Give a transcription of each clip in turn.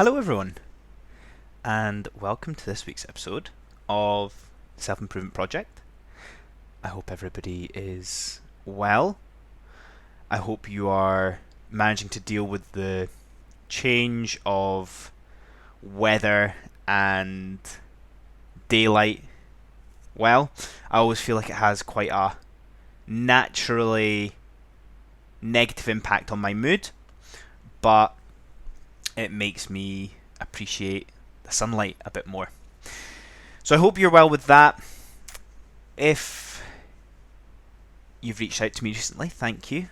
Hello, everyone, and welcome to this week's episode of Self Improvement Project. I hope everybody is well. I hope you are managing to deal with the change of weather and daylight well. I always feel like it has quite a naturally negative impact on my mood, but it makes me appreciate the sunlight a bit more. So I hope you're well with that. If you've reached out to me recently, thank you.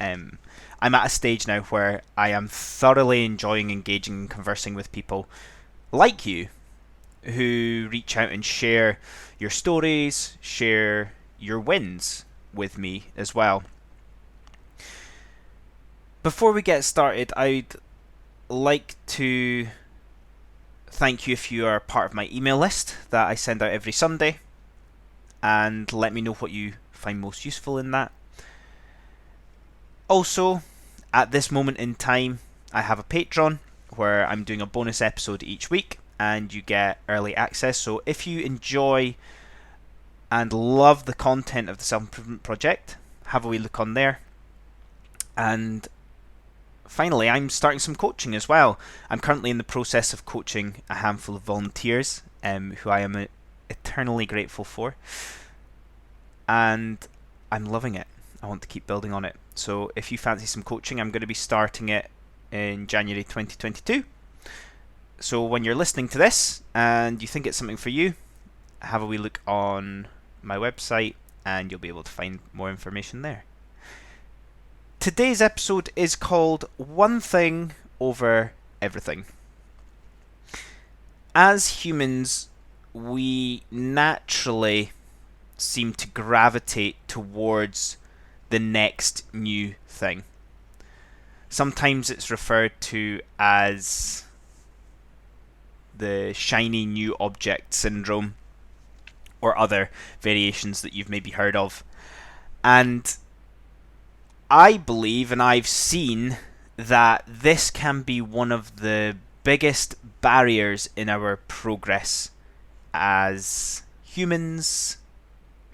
I'm at a stage now where I am thoroughly enjoying engaging and conversing with people like you who reach out and share your stories, share your wins with me as well. Before we get started, I'd like to thank you if you are part of my email list that I send out every Sunday, and let me know what you find most useful in that. Also, at this moment in time, I have a Patreon where I'm doing a bonus episode each week and you get early access. So if you enjoy and love the content of the Self Improvement Project, have a wee look on there. And finally, I'm starting some coaching as well. I'm currently in the process of coaching a handful of volunteers who I am eternally grateful for. And I'm loving it. I want to keep building on it. So if you fancy some coaching, I'm going to be starting it in January 2022. So when you're listening to this and you think it's something for you, have a wee look on my website and you'll be able to find more information there. Today's episode is called One Thing Over Everything. As humans, we naturally seem to gravitate towards the next new thing. Sometimes it's referred to as the shiny new object syndrome or other variations that you've maybe heard of. And I believe, and I've seen, that this can be one of the biggest barriers in our progress as humans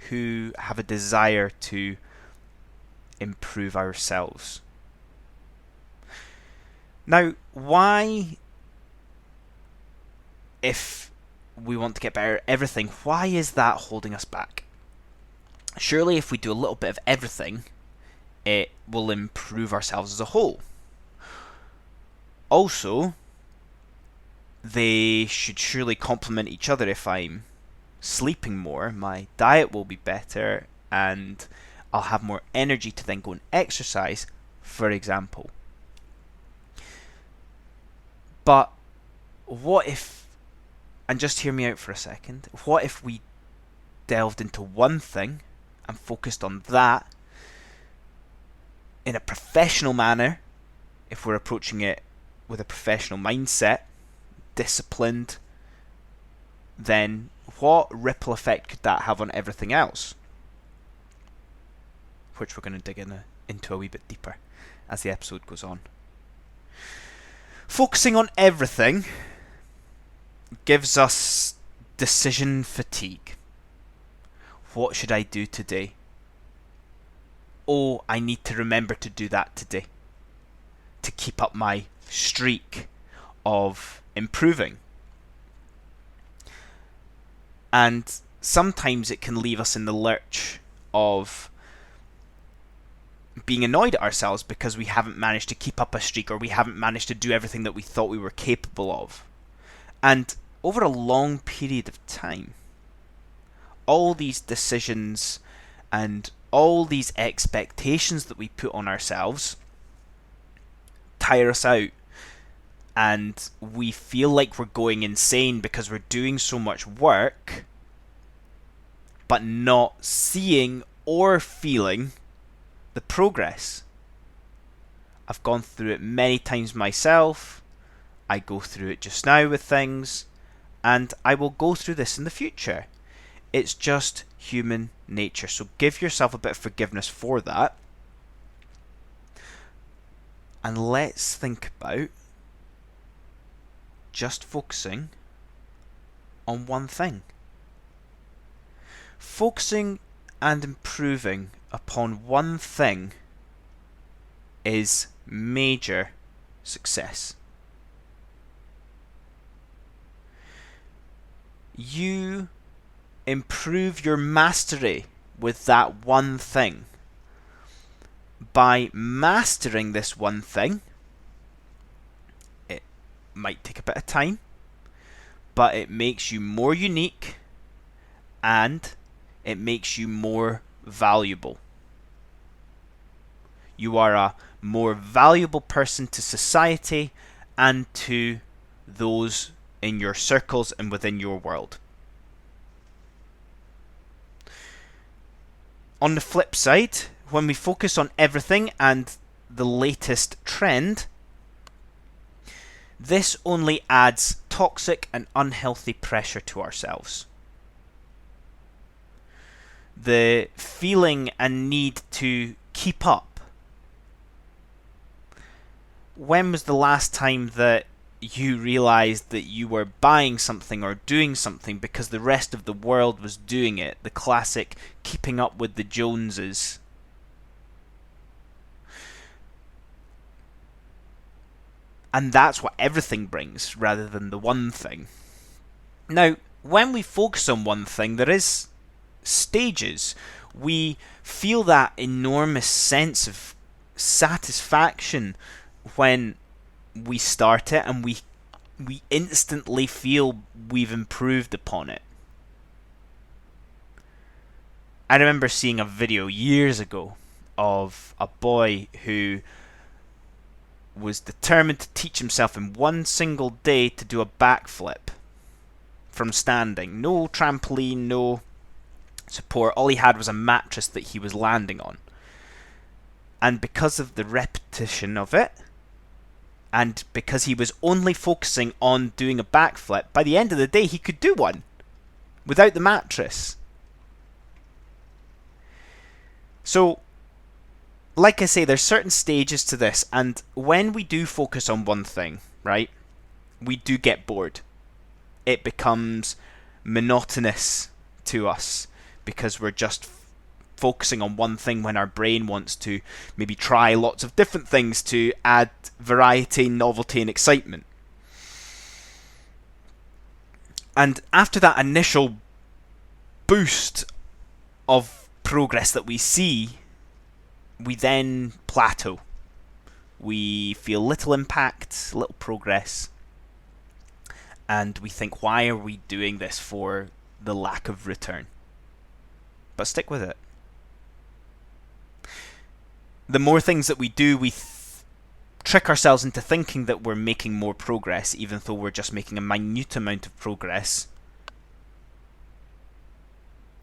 who have a desire to improve ourselves. Now, why, if we want to get better at everything, why is that holding us back? Surely if we do a little bit of everything, it will improve ourselves as a whole. Also, they should surely complement each other. If I'm sleeping more, my diet will be better and I'll have more energy to then go and exercise, for example. But what if, and just hear me out for a second, what if we delved into one thing and focused on that in a professional manner, if we're approaching it with a professional mindset, disciplined, then what ripple effect could that have on everything else? Which we're going to dig into a wee bit deeper as the episode goes on. Focusing on everything gives us decision fatigue. What should I do today? Oh, I need to remember to do that today to keep up my streak of improving. And sometimes it can leave us in the lurch of being annoyed at ourselves because we haven't managed to keep up a streak or we haven't managed to do everything that we thought we were capable of. And over a long period of time, all these decisions and all these expectations that we put on ourselves tire us out. And we feel like we're going insane because we're doing so much work but not seeing or feeling the progress. I've gone through it many times myself. I go through it just now with things, and I will go through this in the future. It's just human nature. So give yourself a bit of forgiveness for that. And let's think about just focusing on one thing. Focusing and improving upon one thing is major success. You improve your mastery with that one thing. By mastering this one thing, it might take a bit of time, but it makes you more unique and it makes you more valuable. You are a more valuable person to society and to those in your circles and within your world. On the flip side, when we focus on everything and the latest trend, this only adds toxic and unhealthy pressure to ourselves. The feeling and need to keep up. When was the last time that you realized that you were buying something or doing something because the rest of the world was doing it? The classic keeping up with the Joneses. And that's what everything brings, rather than the one thing. Now, when we focus on one thing, there is stages. We feel that enormous sense of satisfaction when we start it, and we instantly feel we've improved upon it. I remember seeing a video years ago of a boy who was determined to teach himself in one single day to do a backflip from standing. No trampoline, no support. All he had was a mattress that he was landing on. And because of the repetition of it, and because he was only focusing on doing a backflip, by the end of the day he could do one without the mattress. So, like I say, there's certain stages to this, and when we do focus on one thing, right, we do get bored. It becomes monotonous to us because we're just focusing on one thing when our brain wants to maybe try lots of different things to add variety, novelty, and excitement. And after that initial boost of progress that we see, we then plateau. We feel little impact, little progress, and we think, why are we doing this for the lack of return? But stick with it. The more things that we do, we trick ourselves into thinking that we're making more progress, even though we're just making a minute amount of progress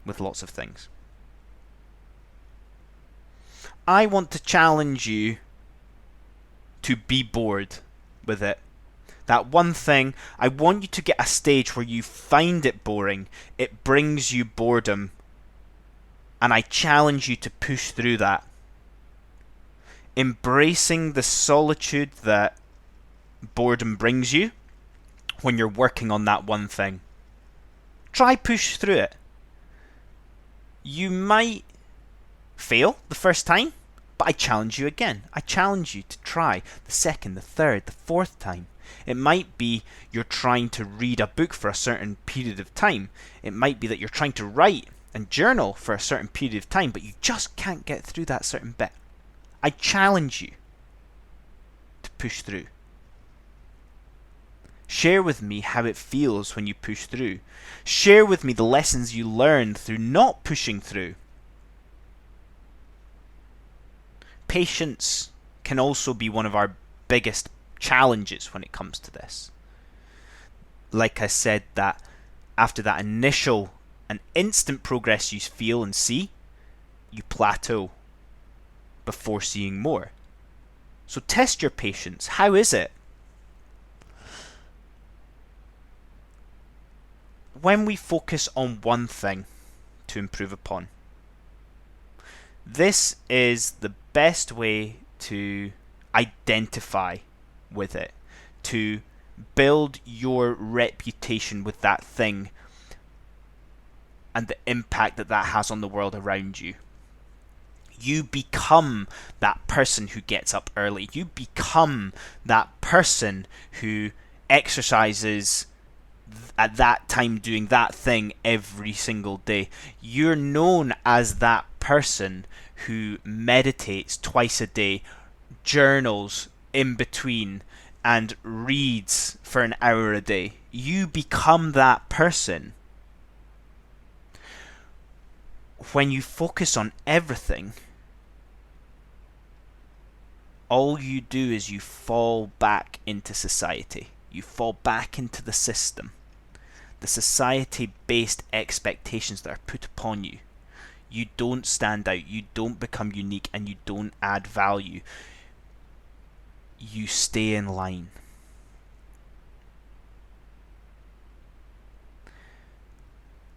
with lots of things. I want to challenge you to be bored with it. That one thing, I want you to get a stage where you find it boring. It brings you boredom. And I challenge you to push through that. Embracing the solitude that boredom brings you when you're working on that one thing. Try push through it. You might fail the first time, but I challenge you again. I challenge you to try the second, the third, the fourth time. It might be you're trying to read a book for a certain period of time. It might be that you're trying to write and journal for a certain period of time, but you just can't get through that certain bit. I challenge you to push through. Share with me how it feels when you push through. Share with me the lessons you learned through not pushing through. Patience can also be one of our biggest challenges when it comes to this. Like I said, that after that initial and instant progress you feel and see, you plateau before seeing more. So test your patience. How is it? When we focus on one thing to improve upon, this is the best way to identify with it, to build your reputation with that thing and the impact that that has on the world around you. You become that person who gets up early. You become that person who exercises at that time doing that thing every single day. You're known as that person who meditates twice a day, journals in between, and reads for an hour a day. You become that person. When you focus on everything, all you do is you fall back into society. You fall back into the system. The society-based expectations that are put upon you. You don't stand out. You don't become unique, and you don't add value. You stay in line.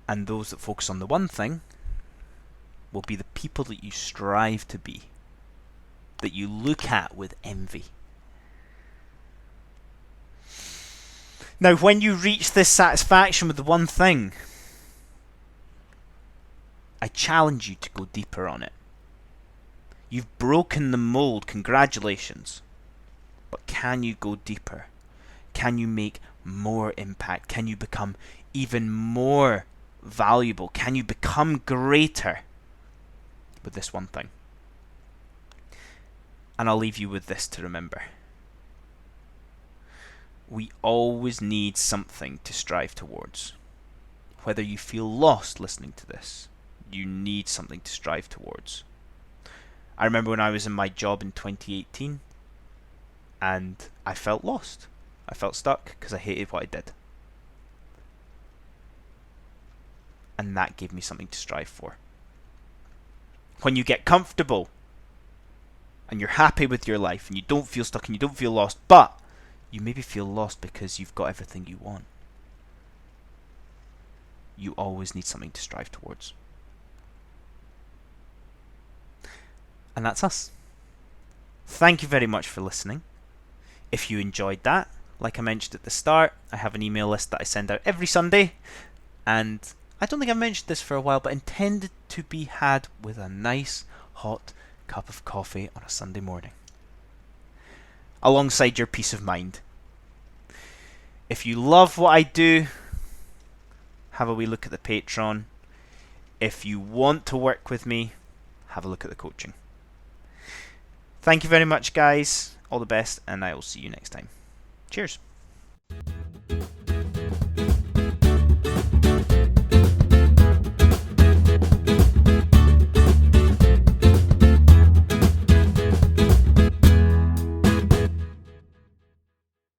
And those that focus on the one thing will be the people that you strive to be, that you look at with envy. Now, when you reach this satisfaction with the one thing, I challenge you to go deeper on it. You've broken the mold, congratulations. But can you go deeper? Can you make more impact? Can you become even more valuable? Can you become greater with this one thing? And I'll leave you with this to remember. We always need something to strive towards. Whether you feel lost listening to this, you need something to strive towards. I remember when I was in my job in 2018 and I felt lost. I felt stuck because I hated what I did. And that gave me something to strive for. When you get comfortable and you're happy with your life and you don't feel stuck and you don't feel lost, but you maybe feel lost because you've got everything you want, you always need something to strive towards. And that's us. Thank you very much for listening. If you enjoyed that, like I mentioned at the start, I have an email list that I send out every Sunday, and I don't think I've mentioned this for a while, but intended to be had with a nice hot cup of coffee on a Sunday morning, alongside your peace of mind. If you love what I do, have a wee look at the Patreon. If you want to work with me, have a look at the coaching. Thank you very much, guys. All the best, and I will see you next time. Cheers.